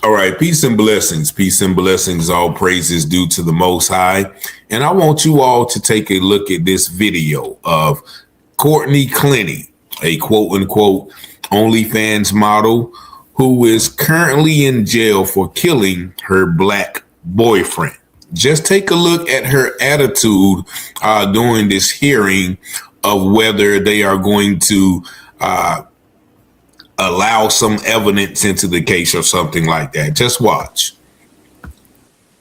All right, peace and blessings. Peace and blessings. All praises due to the Most High. And I want you all to take a look at this video of Courtney Clessey, a quote unquote OnlyFans model who is currently in jail for killing her black boyfriend. Just take a look at her attitude during this hearing of whether they are going to allow some evidence into the case or something like that. Just watch.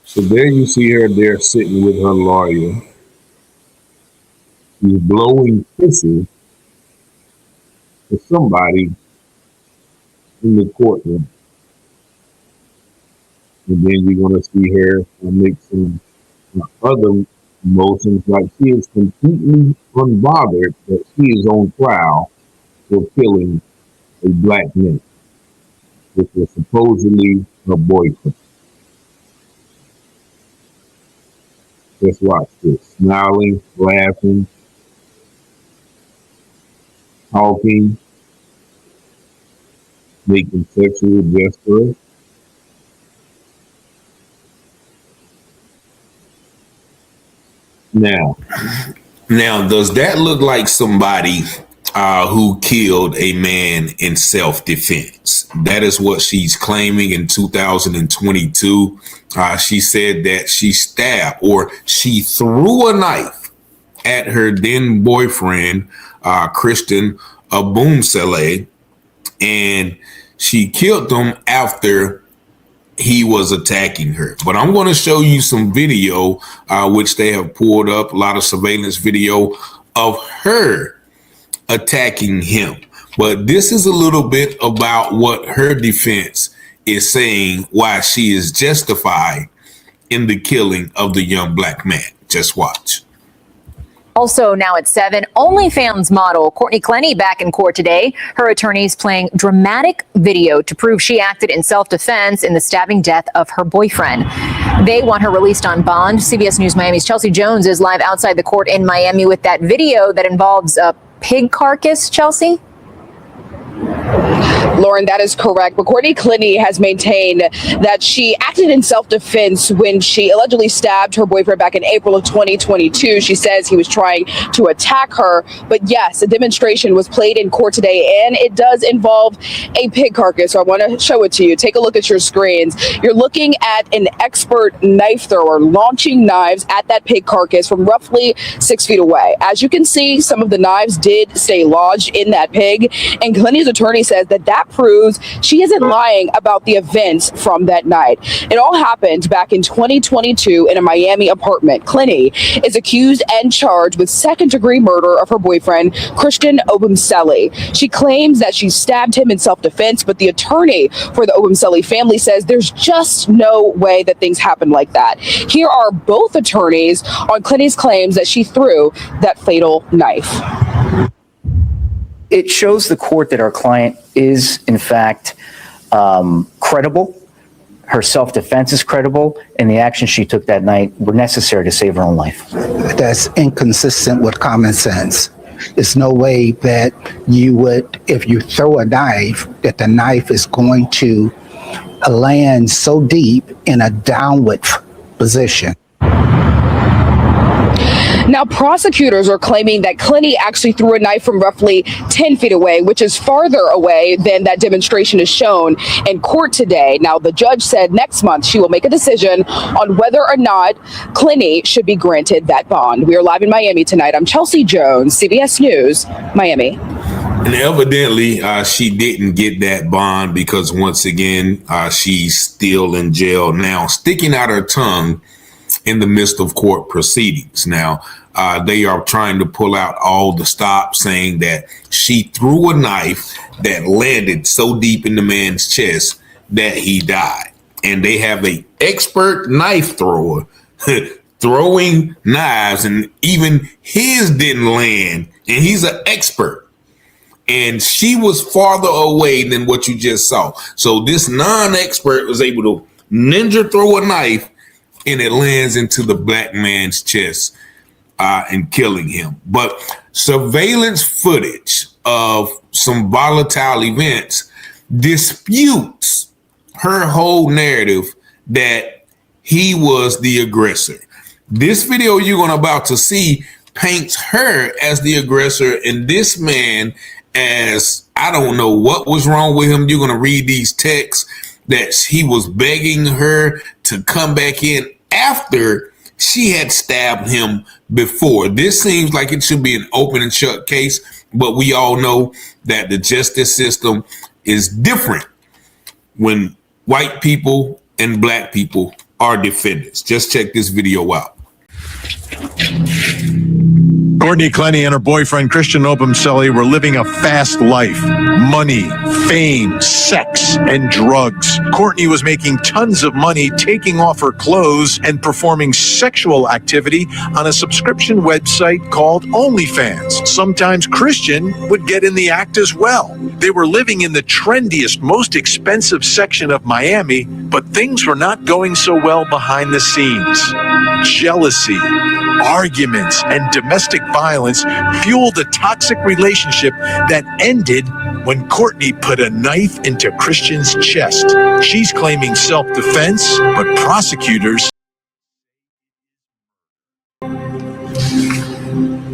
So there you see her there sitting with her lawyer. She's blowing kisses to somebody in the courtroom. And then you're going to see her make some other motions, like she is completely unbothered that she is on trial for killing a black man, which was supposedly her boyfriend. Just watch this. Smiling, laughing, talking, making sexual gestures. Now, does that look like somebody who killed a man in self-defense? That is what she's claiming in 2022. She said that she stabbed or she threw a knife at her then boyfriend, Christian Obumseli, and she killed him after he was attacking her. But I'm going to show you some video, which they have pulled up, a lot of surveillance video of her attacking him. But this is a little bit about what her defense is saying, why she is justified in the killing of the young black man. Just watch. Also now at 7, OnlyFans model Courtney Clessey back in court today. Her attorneys playing dramatic video to prove she acted in self-defense in the stabbing death of her boyfriend. They want her released on bond. CBS News Miami's Chelsea Jones is live outside the court in Miami with that video that involves a pig carcass, Chelsea? Lauren, that is correct. But Courtney Clessey has maintained that she acted in self-defense when she allegedly stabbed her boyfriend back in April of 2022. She says he was trying to attack her. But yes, a demonstration was played in court today, and it does involve a pig carcass. So I want to show it to you. Take a look at your screens. You're looking at an expert knife thrower launching knives at that pig carcass from roughly 6 feet away. As you can see, some of the knives did stay lodged in that pig, and Clessey's attorney says that proves she isn't lying about the events from that night. It all happened back in 2022 in a Miami apartment. Clessey is accused and charged with second-degree murder of her boyfriend, Christian Obumseli. She claims that she stabbed him in self-defense, but the attorney for the Obumseli family says there's just no way that things happened like that. Here are both attorneys on Clessey's claims that she threw that fatal knife. It shows the court that our client is, in fact, credible. Her self-defense is credible, and the actions she took that night were necessary to save her own life. That's inconsistent with common sense. There's no way that you would, if you throw a knife, that the knife is going to land so deep in a downward position. Now, prosecutors are claiming that Clessey actually threw a knife from roughly 10 feet away, which is farther away than that demonstration is shown in court today. Now, the judge said next month she will make a decision on whether or not Clessey should be granted that bond. We are live in Miami tonight. I'm Chelsea Jones, CBS News, Miami. And evidently, she didn't get that bond because, once again, she's still in jail now, sticking out her tongue in the midst of court proceedings. Now, they are trying to pull out all the stops, saying that she threw a knife that landed so deep in the man's chest that he died. And they have an expert knife thrower throwing knives, and even his didn't land, and he's an expert. And she was farther away than what you just saw. So this non-expert was able to ninja throw a knife, and it lands into the black man's chest and killing him. But surveillance footage of some volatile events disputes her whole narrative that he was the aggressor. This video you're about to see paints her as the aggressor and this man as, I don't know what was wrong with him. You're going to read these texts that he was begging her to come back in after she had stabbed him before. This seems like it should be an open and shut case, but we all know that the justice system is different when white people and black people are defendants. Just check this video out. Courtney Clessey and her boyfriend, Christian Obumseli, were living a fast life. Money, fame, sex, and drugs. Courtney was making tons of money taking off her clothes and performing sexual activity on a subscription website called OnlyFans. Sometimes Christian would get in the act as well. They were living in the trendiest, most expensive section of Miami, but things were not going so well behind the scenes. Jealousy, arguments, and domestic violence fueled a toxic relationship that ended when Courtney put a knife into Christian's chest. She's claiming self-defense, but prosecutors...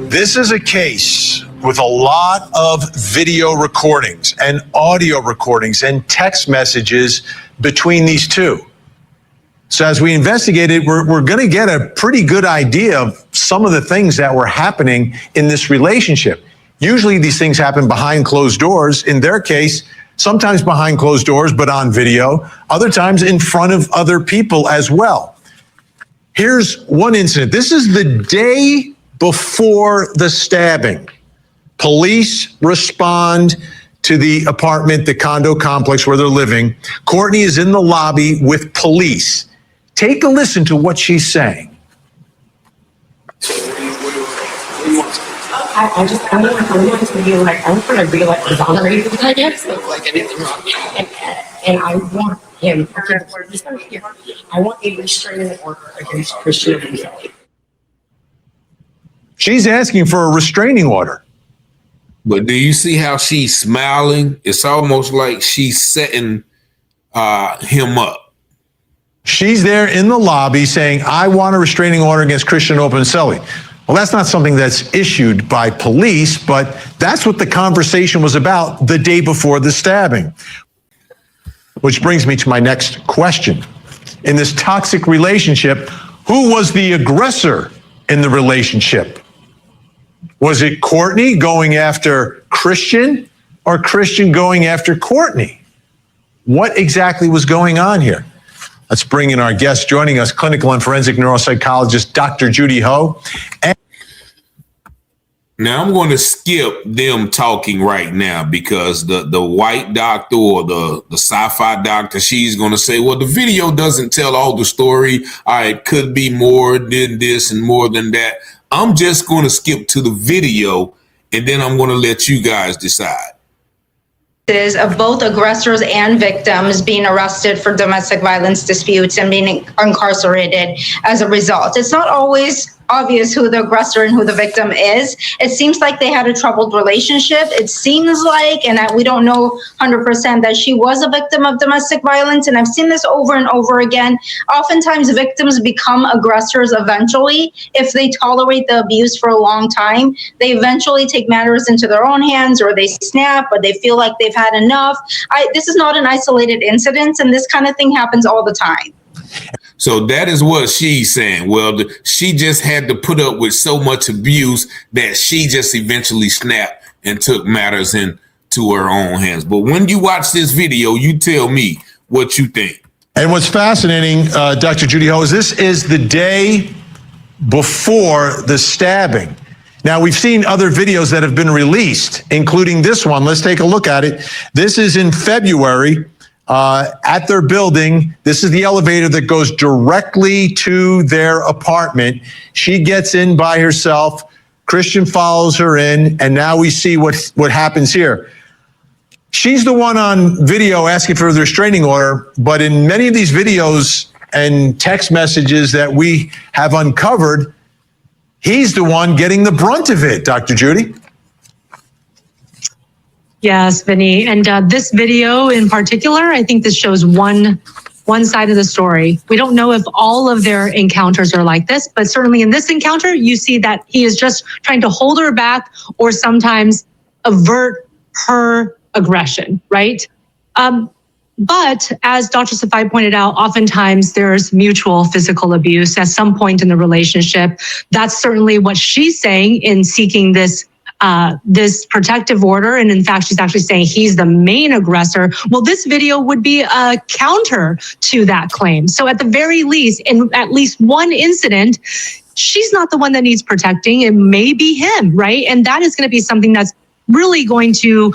This is a case with a lot of video recordings and audio recordings and text messages between these two. So as we investigated, we're going to get a pretty good idea of some of the things that were happening in this relationship. Usually these things happen behind closed doors. In their case, sometimes behind closed doors, but on video. Other times in front of other people as well. Here's one incident. This is the day before the stabbing. Police respond to the apartment, the condo complex where they're living. Courtney is in the lobby with police. Take a listen to what she's saying. I want to be like, I want to be like exonerated, I guess. Like anything wrong. And I want him, I want a restraining order against Christian Obumseli. She's asking for a restraining order. But do you see how she's smiling? It's almost like she's setting him up. She's there in the lobby saying, I want a restraining order against Christian Obumseli. Well, that's not something that's issued by police, but that's what the conversation was about the day before the stabbing. Which brings me to my next question. In this toxic relationship, who was the aggressor in the relationship? Was it Courtney going after Christian or Christian going after Courtney? What exactly was going on here? Let's bring in our guest joining us, clinical and forensic neuropsychologist, Dr. Judy Ho. Now I'm going to skip them talking right now because the white doctor or the sci-fi doctor, she's going to say, well, the video doesn't tell all the story. It could be more than this and more than that. I'm just going to skip to the video and then I'm going to let you guys decide. Of both aggressors and victims being arrested for domestic violence disputes and being incarcerated as a result. It's not always obvious who the aggressor and who the victim is. It seems like they had a troubled relationship. It seems like, and we don't know 100% that she was a victim of domestic violence. And I've seen this over and over again. Oftentimes victims become aggressors eventually. If they tolerate the abuse for a long time, they eventually take matters into their own hands, or they snap, or they feel like they've had enough. This is not an isolated incident, and this kind of thing happens all the time. So that is what she's saying. Well, she just had to put up with so much abuse that she just eventually snapped and took matters into her own hands. But when you watch this video, you tell me what you think. And what's fascinating, Dr. Judy Ho, is this is the day before the stabbing. Now, we've seen other videos that have been released, including this one. Let's take a look at it. This is in February. At their building. This is the elevator that goes directly to their apartment. She gets in by herself. Christian follows her in, and now we see what happens here. She's the one on video asking for the restraining order, but in many of these videos and text messages that we have uncovered, he's the one getting the brunt of it, Dr. Judy. Yes, Vinny. And this video in particular, I think this shows one side of the story. We don't know if all of their encounters are like this, but certainly in this encounter, you see that he is just trying to hold her back or sometimes avert her aggression, right? But as Dr. Safai pointed out, oftentimes there's mutual physical abuse at some point in the relationship. That's certainly what she's saying in seeking this protective order. And in fact, she's actually saying he's the main aggressor. Well, this video would be a counter to that claim. So at the very least, in at least one incident, she's not the one that needs protecting. It may be him, right? And that is going to be something that's really going to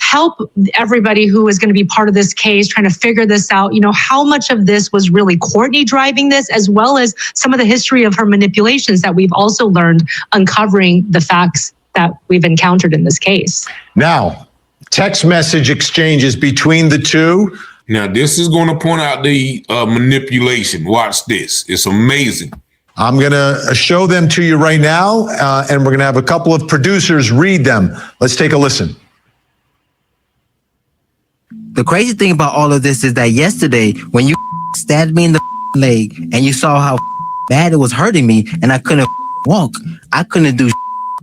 help everybody who is going to be part of this case trying to figure this out. You know, how much of this was really Courtney driving this, as well as some of the history of her manipulations that we've also learned uncovering the facts that we've encountered in this case. Now, text message exchanges between the two. Now, this is going to point out the manipulation. Watch this. It's amazing. I'm going to show them to you right now, and we're going to have a couple of producers read them. Let's take a listen. The crazy thing about all of this is that yesterday, when you stabbed me in the leg and you saw how bad it was hurting me and I couldn't walk, I couldn't do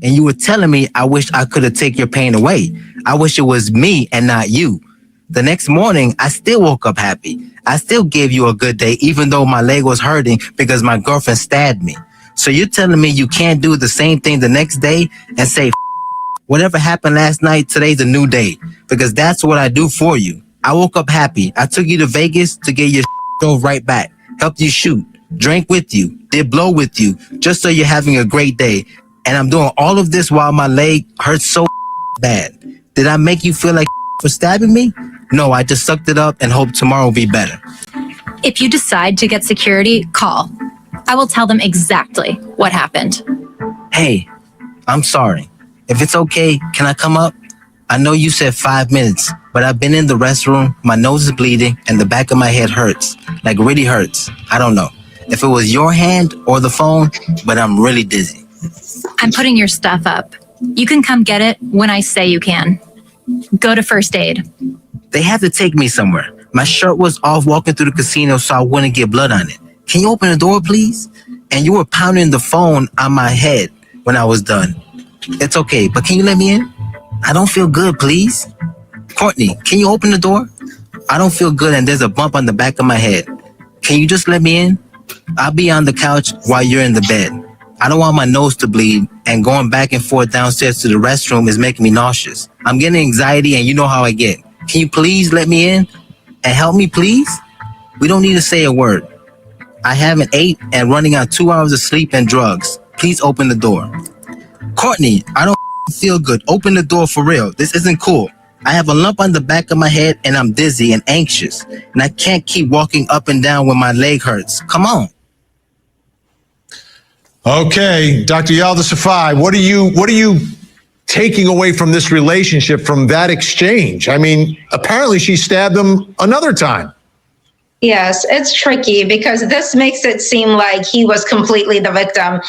and you were telling me I wish I could have taken your pain away. I wish it was me and not you. The next morning, I still woke up happy. I still gave you a good day, even though my leg was hurting because my girlfriend stabbed me. So you're telling me you can't do the same thing the next day and say, whatever happened last night, today's a new day, because that's what I do for you. I woke up happy. I took you to Vegas to get your drove right back, helped you shoot, drank with you, did blow with you, just so you're having a great day. And I'm doing all of this while my leg hurts so bad. Did I make you feel like for stabbing me? No, I just sucked it up and hope tomorrow will be better. If you decide to get security, call. I will tell them exactly what happened. Hey, I'm sorry. If it's okay, can I come up? I know you said 5 minutes, but I've been in the restroom, my nose is bleeding, and the back of my head hurts. Like really hurts. I don't know if it was your hand or the phone, but I'm really dizzy. I'm putting your stuff up. You can come get it when I say you can. Go to first aid. They have to take me somewhere. My shirt was off walking through the casino so I wouldn't get blood on it. Can you open the door, please? And you were pounding the phone on my head when I was done. It's okay, but can you let me in? I don't feel good, please. Courtney, can you open the door? I don't feel good and there's a bump on the back of my head. Can you just let me in? I'll be on the couch while you're in the bed. I don't want my nose to bleed, and going back and forth downstairs to the restroom is making me nauseous. I'm getting anxiety and you know how I get. Can you please let me in and help me, please? We don't need to say a word. I haven't ate and running on 2 hours of sleep and drugs. Please open the door. Courtney, I don't feel good. Open the door for real. This isn't cool. I have a lump on the back of my head and I'm dizzy and anxious. And I can't keep walking up and down when my leg hurts. Come on. Okay, Dr. Yalda Safai, what are you taking away from this relationship, from that exchange? I mean, apparently she stabbed him another time. Yes, it's tricky because this makes it seem like he was completely the victim.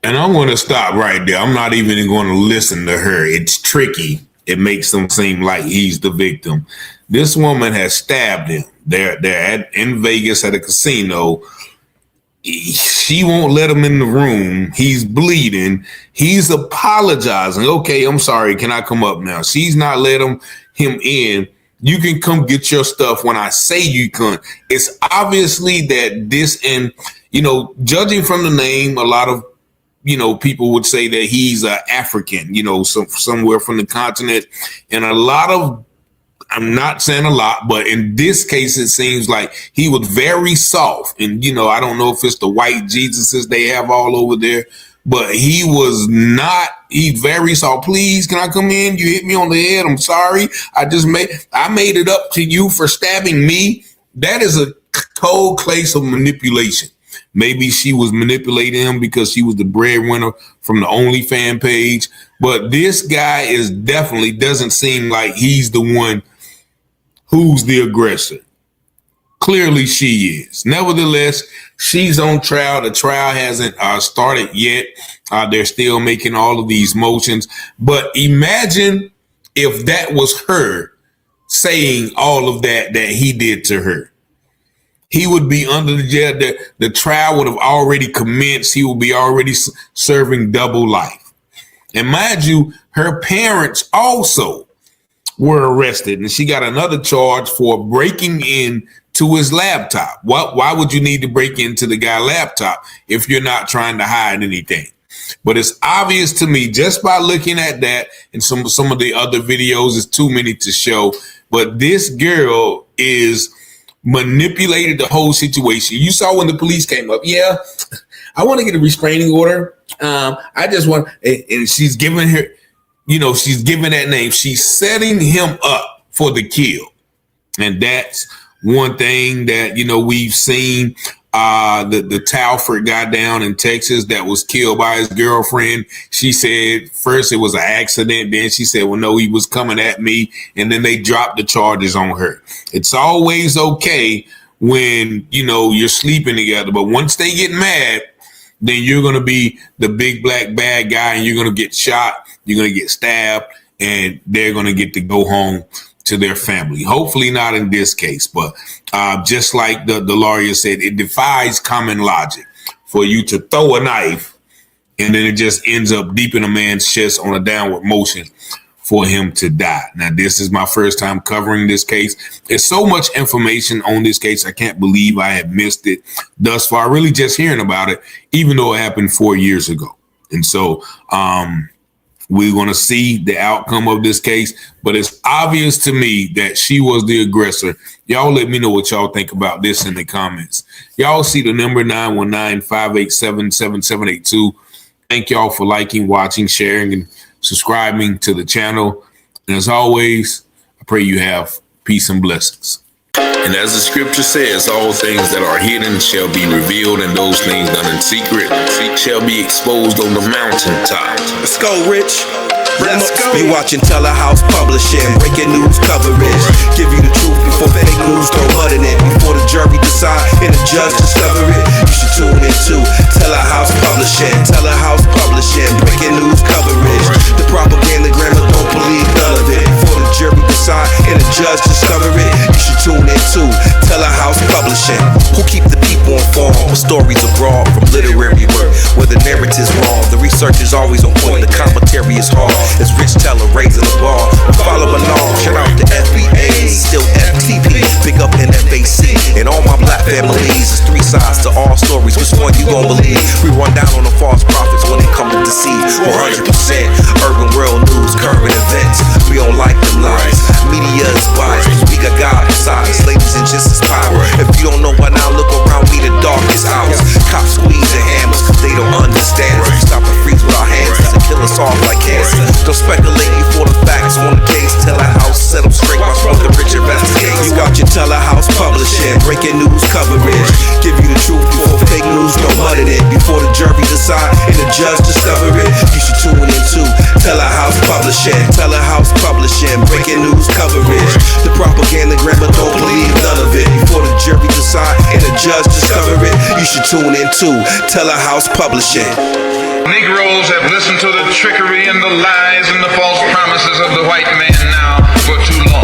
And I'm going to stop right there. I'm not even going to listen to her. It's tricky. It makes him seem like he's the victim. This woman has stabbed him. They're in Vegas at a casino. She won't let him in the room. He's bleeding. He's apologizing. Okay, I'm sorry. Can I come up now? She's not letting him in. You can come get your stuff when I say you can. It's obviously that this, and, judging from the name, a lot of, people would say that he's African, somewhere from the continent. And a lot of, I'm not saying a lot, but in this case, it seems like he was very soft. And, I don't know if it's the white Jesuses they have all over there, but he was not, he's very soft. Please, can I come in? You hit me on the head. I'm sorry. I made it up to you for stabbing me. That is a cold case of manipulation. Maybe she was manipulating him because she was the breadwinner from the OnlyFans page. But this guy is definitely doesn't seem like he's the one who's the aggressor. Clearly she is. Nevertheless, she's on trial. The trial hasn't started yet. They're still making all of these motions. But imagine if that was her saying all of that he did to her. He would be under the jail. The trial would have already commenced. He would be already serving double life. And mind you, her parents also were arrested, and she got another charge for breaking in to his laptop. Why would you need to break into the guy's laptop if you're not trying to hide anything? But it's obvious to me just by looking at that and some of the other videos, it's too many to show. But this girl is manipulated the whole situation. You saw when the police came up. Yeah, I want to get a restraining order. I just want, and she's giving her, she's giving that name. She's setting him up for the kill. And that's one thing that, we've seen. The Talford guy down in Texas that was killed by his girlfriend. She said first it was an accident. Then she said, well, no, he was coming at me. And then they dropped the charges on her. It's always okay when, you're sleeping together. But once they get mad, then you're going to be the big black bad guy and you're going to get shot. You're going to get stabbed and they're going to get to go home to their family. Hopefully not in this case, but just like the lawyer said, it defies common logic for you to throw a knife and then it just ends up deep in a man's chest on a downward motion for him to die. Now, this is my first time covering this case. There's so much information on this case. I can't believe I have missed it thus far. Really just hearing about it, even though it happened 4 years ago. And so, we're going to see the outcome of this case, but it's obvious to me that she was the aggressor. Y'all let me know what y'all think about this in the comments. Y'all see the number 919-587-7782. Thank y'all for liking, watching, sharing, and subscribing to the channel. And as always, I pray you have peace and blessings. And as the scripture says, all things that are hidden shall be revealed, and those things done in secret shall be exposed on the mountaintop. Let's go, Rich. Let's go. You watching Telehouse Publishing, breaking news coverage. Give you the truth before fake news throw mud in it. Before the jury decide and the judge discover it. You should tune in to Telehouse Publishing. Telehouse Publishing, breaking news coverage. The propaganda grammar, don't believe none of it. Before the jury decide and the judge discover it. You should tune in to Telehouse Publishing. Who keep the people informed with stories abroad from literary work where the narrative's wrong. The research is always on point, the commentary is hard. It's Rich Teller raising the bar. Follow along, shout out to FBA, still FTP, big up in FAC. And all my black families, it's three sides to all stories. Which one you gon' believe? We run down on the false prophets when they come to deceive. 100% urban world news, current events. We don't like them lies. Media is biased, we got God beside us. Ladies and gents is power. If you don't know by now, look around me, the darkest hours. Cops squeezing hammers, cause they don't understand us. We stop and freeze with our hands to kill us off like cancer. Don't speculate before the facts on the case. Telehouse set them straight, my brother Rich investigates. You got your Telehouse Publishing, breaking news coverage. Give you the truth before fake news throw mud in it. Before the jury decide and the judge discover it. You should tune in to Telehouse Publishing. Telehouse Publishing, breaking news coverage. The propaganda grammar, don't believe none of it. Before the jury decide and the judge discover it. You should tune in to Telehouse Publishing. Negroes have listened to the trickery and the lies and the false promises of the white man now for too long.